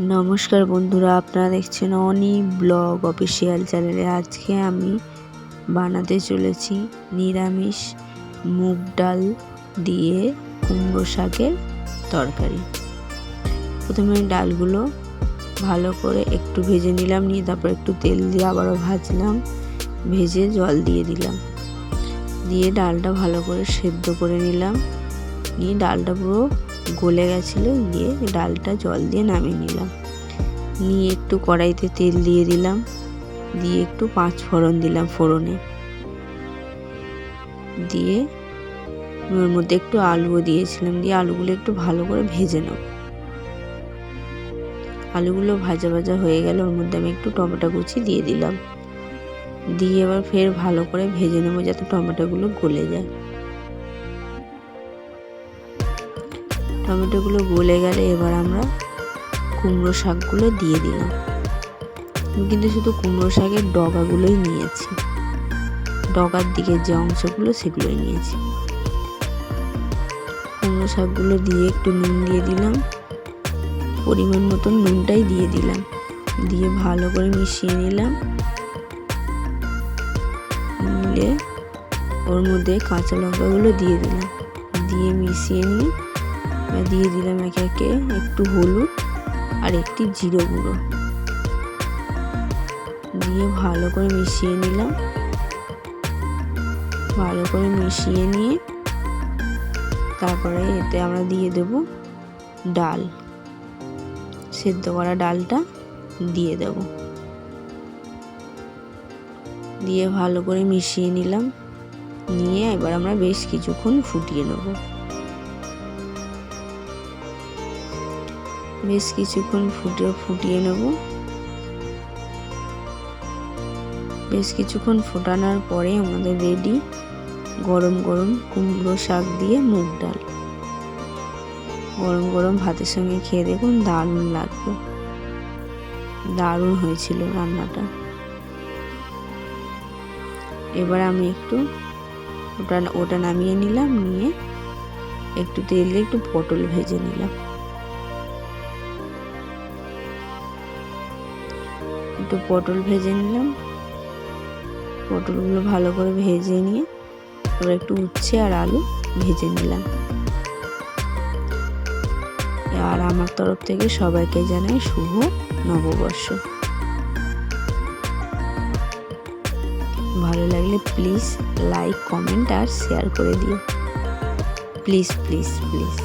নমস্কার বন্ধুরা, আপনারা দেখছেন অনি ব্লগ অফিসিয়াল চ্যানেলে। আজকে আমি বানাতে চলেছি নিরামিষ মুগ ডাল দিয়ে কুমড়ো শাকের তরকারি। প্রথমে ডালগুলো ভালো করে একটু ভেজে নিলাম, নিয়ে তারপর একটু তেল দিয়ে আবারও ভাজলাম, ভেজে জল দিয়ে দিলাম, দিয়ে ডালটা ভালো করে সেদ্ধ করে নিলাম। নিয়ে ডালটা পুরো গলে গেছিলো, দিয়ে ডালটা জল দিয়ে নামিয়ে নিলাম। নিয়ে একটু কড়াইতে তেল দিয়ে দিলাম, দিয়ে একটু 5 ফোড়ন দিলাম, ফোড়নে দিয়ে ওর মধ্যে একটু আলুও দিয়েছিলাম, দিয়ে আলুগুলো একটু ভালো করে ভেজে নেব। আলুগুলো ভাজা ভাজা হয়ে গেল, ওর মধ্যে আমি একটু টমেটো কুচি দিয়ে দিলাম, দিয়ে এবার ফের ভালো করে ভেজে নেবো যাতে টমেটোগুলো গলে যায়। টমেটোগুলো গলে গেলে এবার আমরা কুমড়ো শাকগুলো দিয়ে দিলাম। আমি কিন্তু শুধু কুমড়ো শাকের ডগাগুলোই নিয়েছি, ডগার দিকে যে অংশগুলো সেগুলোই নিয়েছি। কুমড়ো শাকগুলো দিয়ে একটু নুন দিয়ে দিলাম, পরিমাণ মতন নুনটাই দিয়ে দিলাম, দিয়ে ভালো করে মিশিয়ে নিলাম। নিলে ওর মধ্যে কাঁচা লঙ্কাগুলো দিয়ে দিলাম, দিয়ে মিশিয়ে নিয়ে দিয়ে দিলাম একে একে একটু হলুদ আর একটি জিরে গুঁড়ো, দিয়ে ভালো করে মিশিয়ে নিলাম। ভালো করে মিশিয়ে নিয়ে তারপরে এতে আমরা দিয়ে দেব ডাল, সেদ্ধ করা ডালটা দিয়ে দেব, দিয়ে ভালো করে মিশিয়ে নিলাম। নিয়ে এবার আমরা বেশ কিছুক্ষণ ফুটিয়ে নেব। বেশ কিছুক্ষণ ফুটিয়ে নেব। বেশ কিছুক্ষণ ফোটানোর পরে আমাদের রেডি গরম গরম কুমড়ো শাক দিয়ে মুগ ডাল। গরম গরম ভাতের সঙ্গে খেয়ে দেখুন, দারুণ লাগবে, দারুণ হয়েছিল রান্নাটা। এবার আমি একটু ওটা নামিয়ে নিলাম, নিয়ে একটু তেলে একটু পটল ভেজে নিলাম। একটু পটল ভেজে নিলাম, পটলগুলো ভালো করে ভেজে নিয়ে এবার একটু উচ্ছে আর আলু ভেজে নিলাম। আর আমার তরফ থেকে সবাইকে জানাই শুভ নববর্ষ। ভালো লাগলে প্লিজ লাইক, কমেন্ট আর শেয়ার করে দিও, প্লিজ প্লিজ প্লিজ।